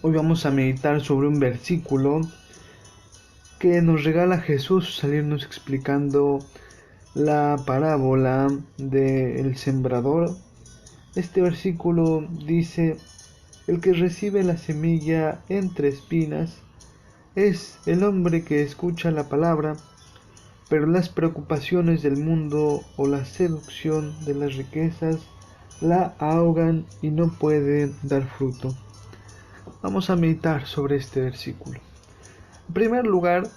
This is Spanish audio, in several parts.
Hoy vamos a meditar sobre un versículo que nos regala Jesús, salirnos explicando la parábola del sembrador. Este versículo dice: el que recibe la semilla entre espinas es el hombre que escucha la palabra, pero las preocupaciones del mundo o la seducción de las riquezas la ahogan y no puede dar fruto. Vamos a meditar sobre este versículo. En primer lugar,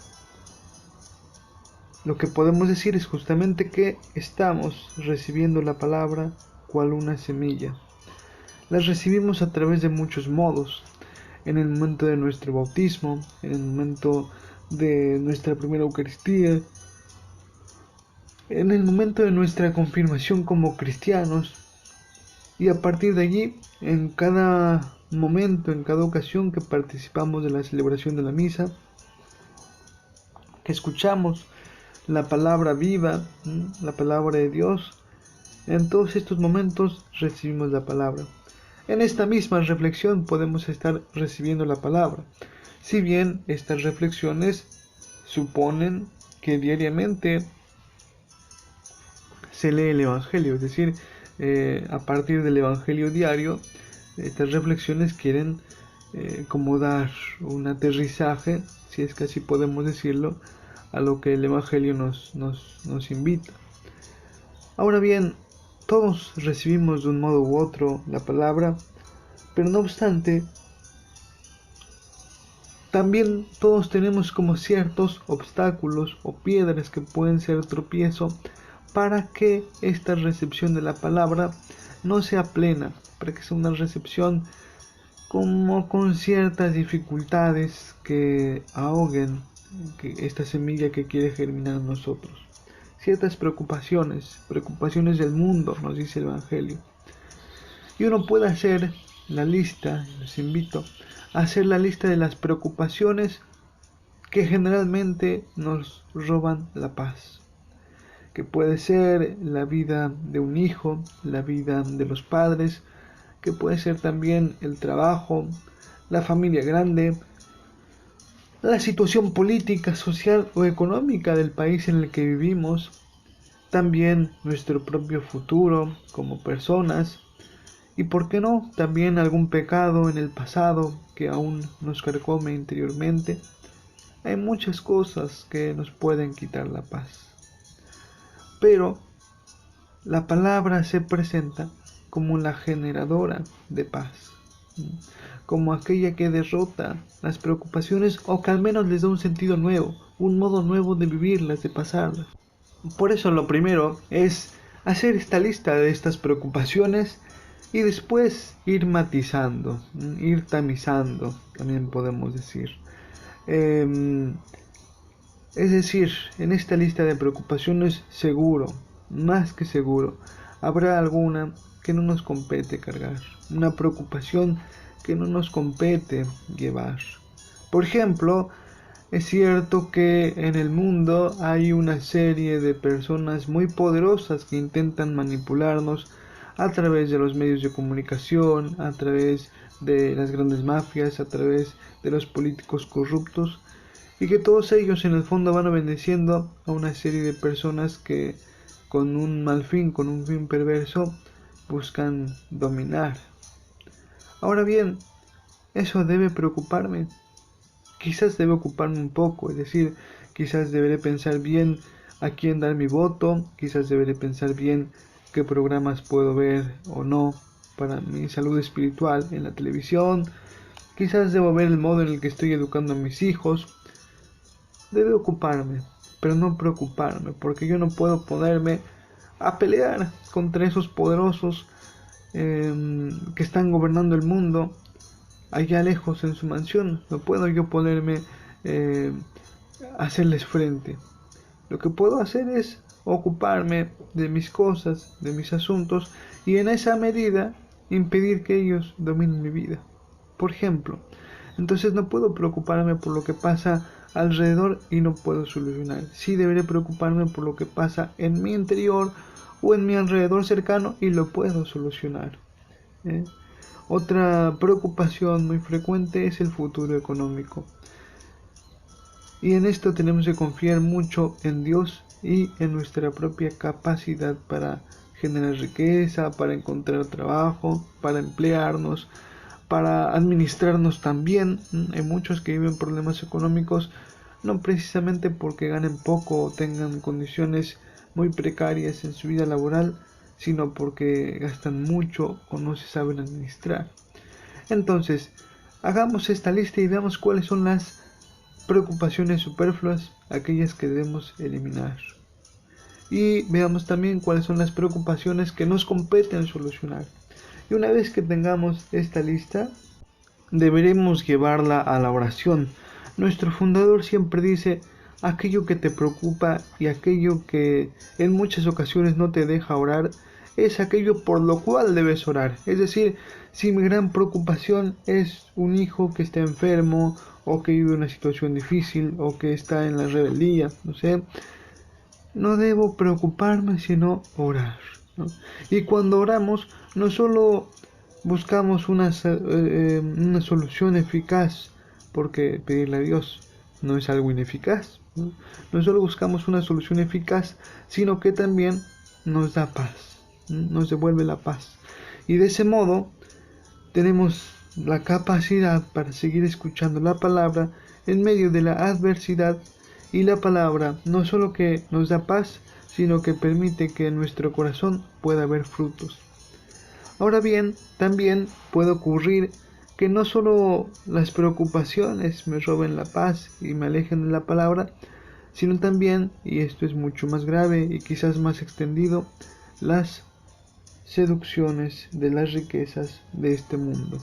lo que podemos decir es justamente que estamos recibiendo la palabra cual una semilla. La recibimos a través de muchos modos. En el momento de nuestro bautismo, en el momento de nuestra primera Eucaristía, en el momento de nuestra confirmación como cristianos, y a partir de allí, en cada momento, en cada ocasión que participamos de la celebración de la misa, que escuchamos la palabra viva, la palabra de Dios, en todos estos momentos recibimos la palabra. En esta misma reflexión podemos estar recibiendo la palabra, si bien estas reflexiones suponen que diariamente se lee el Evangelio, es decir, a partir del Evangelio diario, estas reflexiones quieren como dar un aterrizaje, si es que así podemos decirlo, a lo que el Evangelio nos invita. Ahora bien, todos recibimos de un modo u otro la palabra, pero no obstante, también todos tenemos como ciertos obstáculos o piedras que pueden ser tropiezo para que esta recepción de la palabra no sea plena, para que sea una recepción como con ciertas dificultades que ahoguen esta semilla que quiere germinar en nosotros. Ciertas preocupaciones del mundo, nos dice el Evangelio. Y uno puede hacer la lista, los invito a hacer la lista de las preocupaciones que generalmente nos roban la paz. Que puede ser la vida de un hijo, la vida de los padres, que puede ser también el trabajo, la familia grande, la situación política, social o económica del país en el que vivimos, también nuestro propio futuro como personas, y por qué no, también algún pecado en el pasado que aún nos carcome interiormente. Hay muchas cosas que nos pueden quitar la paz. Pero la palabra se presenta como la generadora de paz, como aquella que derrota las preocupaciones o que al menos les da un sentido nuevo, un modo nuevo de vivirlas, de pasarlas. Por eso lo primero es hacer esta lista de estas preocupaciones y después ir matizando, ir tamizando, también podemos decir. Es decir, en esta lista de preocupaciones seguro, más que seguro, habrá alguna que no nos compete cargar, una preocupación que no nos compete llevar. Por ejemplo, es cierto que en el mundo hay una serie de personas muy poderosas que intentan manipularnos a través de los medios de comunicación, a través de las grandes mafias, a través de los políticos corruptos, y que todos ellos en el fondo van obedeciendo a una serie de personas que con un mal fin, con un fin perverso, buscan dominar. Ahora bien, eso debe preocuparme. Quizás debe ocuparme un poco, es decir, quizás deberé pensar bien a quién dar mi voto, quizás deberé pensar bien qué programas puedo ver o no para mi salud espiritual en la televisión, quizás debo ver el modo en el que estoy educando a mis hijos. Debe ocuparme, pero no preocuparme, porque yo no puedo ponerme a pelear contra esos poderosos que están gobernando el mundo allá lejos en su mansión. No puedo yo ponerme a hacerles frente. Lo que puedo hacer es ocuparme de mis cosas, de mis asuntos, y en esa medida impedir que ellos dominen mi vida. Por ejemplo, entonces no puedo preocuparme por lo que pasa alrededor y no puedo solucionar. Sí deberé preocuparme por lo que pasa en mi interior o en mi alrededor cercano y lo puedo solucionar. Otra preocupación muy frecuente es el futuro económico. Y en esto tenemos que confiar mucho en Dios y en nuestra propia capacidad para generar riqueza, para encontrar trabajo, para emplearnos, para administrarnos también. Hay muchos que viven problemas económicos no precisamente porque ganen poco o tengan condiciones muy precarias en su vida laboral, sino porque gastan mucho o no se saben administrar. Entonces, hagamos esta lista y veamos cuáles son las preocupaciones superfluas, aquellas que debemos eliminar. Y veamos también cuáles son las preocupaciones que nos competen solucionar. Y una vez que tengamos esta lista, deberemos llevarla a la oración. Nuestro fundador siempre dice: aquello que te preocupa y aquello que en muchas ocasiones no te deja orar, es aquello por lo cual debes orar. Es decir, si mi gran preocupación es un hijo que está enfermo, o que vive una situación difícil, o que está en la rebeldía, no sé, no debo preocuparme sino orar, ¿no? Y cuando oramos, no solo buscamos una solución eficaz, porque pedirle a Dios no es algo ineficaz, ¿no? No solo buscamos una solución eficaz, sino que también nos da paz, ¿no? Nos devuelve la paz. Y de ese modo tenemos la capacidad para seguir escuchando la palabra en medio de la adversidad, y la palabra no solo que nos da paz, sino que permite que en nuestro corazón pueda haber frutos. Ahora bien, también puede ocurrir que no solo las preocupaciones me roben la paz y me alejen de la palabra, sino también, y esto es mucho más grave y quizás más extendido, las seducciones de las riquezas de este mundo.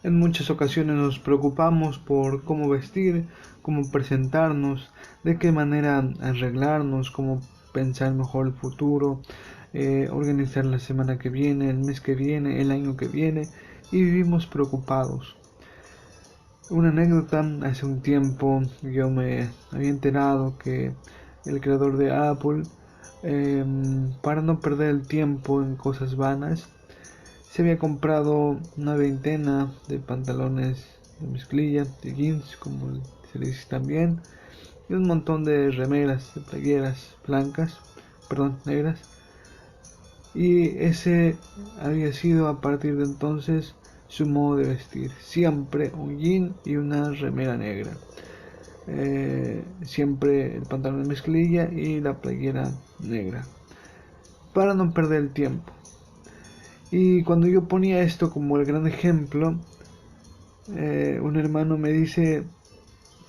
En muchas ocasiones nos preocupamos por cómo vestir, cómo presentarnos, de qué manera arreglarnos, cómo pensar mejor el futuro, organizar la semana que viene, el mes que viene, el año que viene, y vivimos preocupados. Una anécdota: hace un tiempo yo me había enterado que el creador de Apple, para no perder el tiempo en cosas vanas, se había comprado una veintena de pantalones de mezclilla, de jeans, como se le dice también, y un montón de remeras, de playeras negras. Y ese había sido a partir de entonces su modo de vestir: siempre un jean y una remera negra, siempre el pantalón de mezclilla y la playera negra, para no perder el tiempo. Y cuando yo ponía esto como el gran ejemplo, un hermano me dice: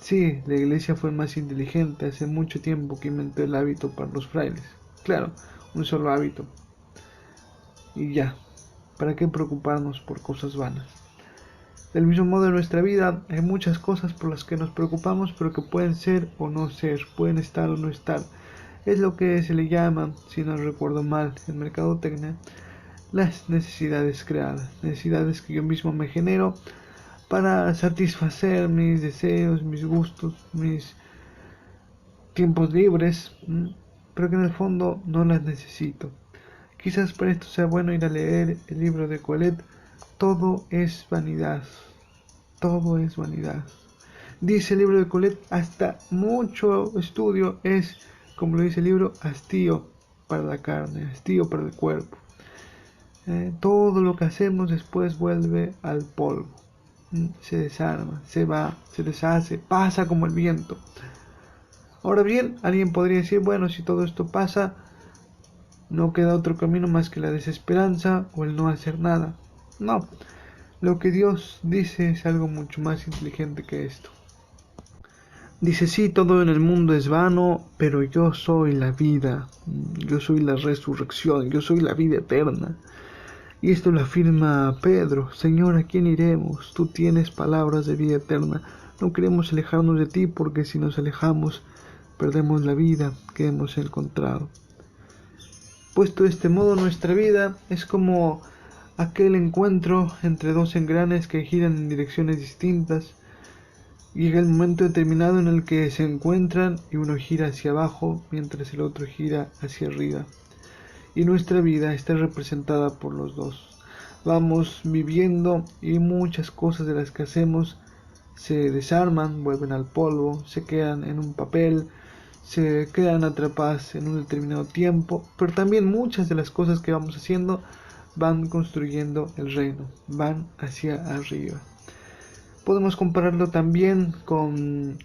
sí, la iglesia fue más inteligente hace mucho tiempo que inventó el hábito para los frailes. Claro, un solo hábito. Y ya, ¿para qué preocuparnos por cosas vanas? Del mismo modo, en nuestra vida hay muchas cosas por las que nos preocupamos, pero que pueden ser o no ser, pueden estar o no estar. Es lo que se le llama, si no recuerdo mal, en mercadotecnia, las necesidades creadas, necesidades que yo mismo me genero para satisfacer mis deseos, mis gustos, mis tiempos libres, pero que en el fondo no las necesito. Quizás para esto sea bueno ir a leer el libro de Colette: todo es vanidad, todo es vanidad. Dice el libro de Colette: hasta mucho estudio es, como lo dice el libro, hastío para la carne, hastío para el cuerpo. Todo lo que hacemos después vuelve al polvo, se desarma, se va, se deshace, pasa como el viento. Ahora bien, alguien podría decir: bueno, si todo esto pasa, no queda otro camino más que la desesperanza o el no hacer nada. No, lo que Dios dice es algo mucho más inteligente que esto. Dice: sí, todo en el mundo es vano, pero yo soy la vida, yo soy la resurrección, yo soy la vida eterna. Y esto lo afirma Pedro: Señor, ¿a quién iremos? Tú tienes palabras de vida eterna. No queremos alejarnos de ti, porque si nos alejamos, perdemos la vida que hemos encontrado. Puesto de este modo, nuestra vida es como aquel encuentro entre dos engranes que giran en direcciones distintas. Llega el momento determinado en el que se encuentran y uno gira hacia abajo mientras el otro gira hacia arriba. Y nuestra vida está representada por los dos. vamos viviendo y muchas cosas de las que hacemos se desarman, vuelven al polvo, se quedan en un papel, se quedan atrapadas en un determinado tiempo, pero también muchas de las cosas que vamos haciendo van construyendo el reino, van hacia arriba. Podemos compararlo también con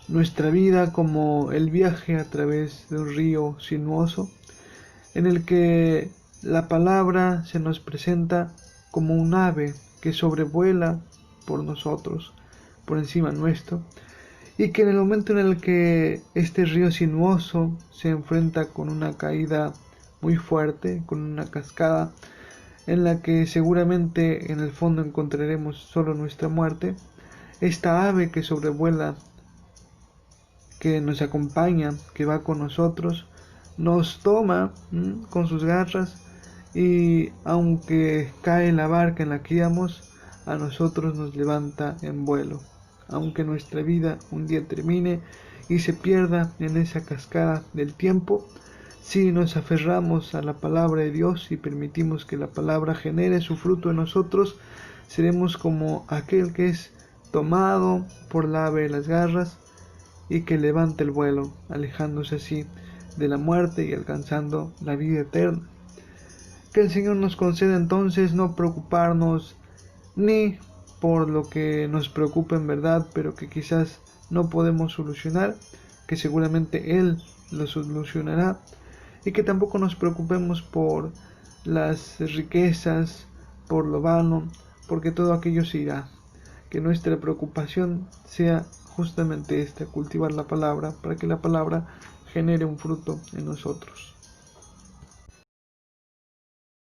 nuestra vida como el viaje a través de un río sinuoso, en el que la palabra se nos presenta como un ave que sobrevuela por nosotros, por encima nuestro, y que en el momento en el que este río sinuoso se enfrenta con una caída muy fuerte, con una cascada, en la que seguramente en el fondo encontraremos solo nuestra muerte, esta ave que sobrevuela, que nos acompaña, que va con nosotros, nos toma con sus garras y aunque cae la barca en la que íbamos, a nosotros nos levanta en vuelo. Aunque nuestra vida un día termine y se pierda en esa cascada del tiempo, si nos aferramos a la palabra de Dios y permitimos que la palabra genere su fruto en nosotros, seremos como aquel que es tomado por la ave de las garras y que levanta el vuelo, alejándose así de la muerte y alcanzando la vida eterna. Que el Señor nos conceda entonces no preocuparnos ni por lo que nos preocupa en verdad, pero que quizás no podemos solucionar, que seguramente Él lo solucionará, y que tampoco nos preocupemos por las riquezas, por lo vano, porque todo aquello se irá. Que nuestra preocupación sea justamente esta, cultivar la palabra, para que la palabra genere un fruto en nosotros.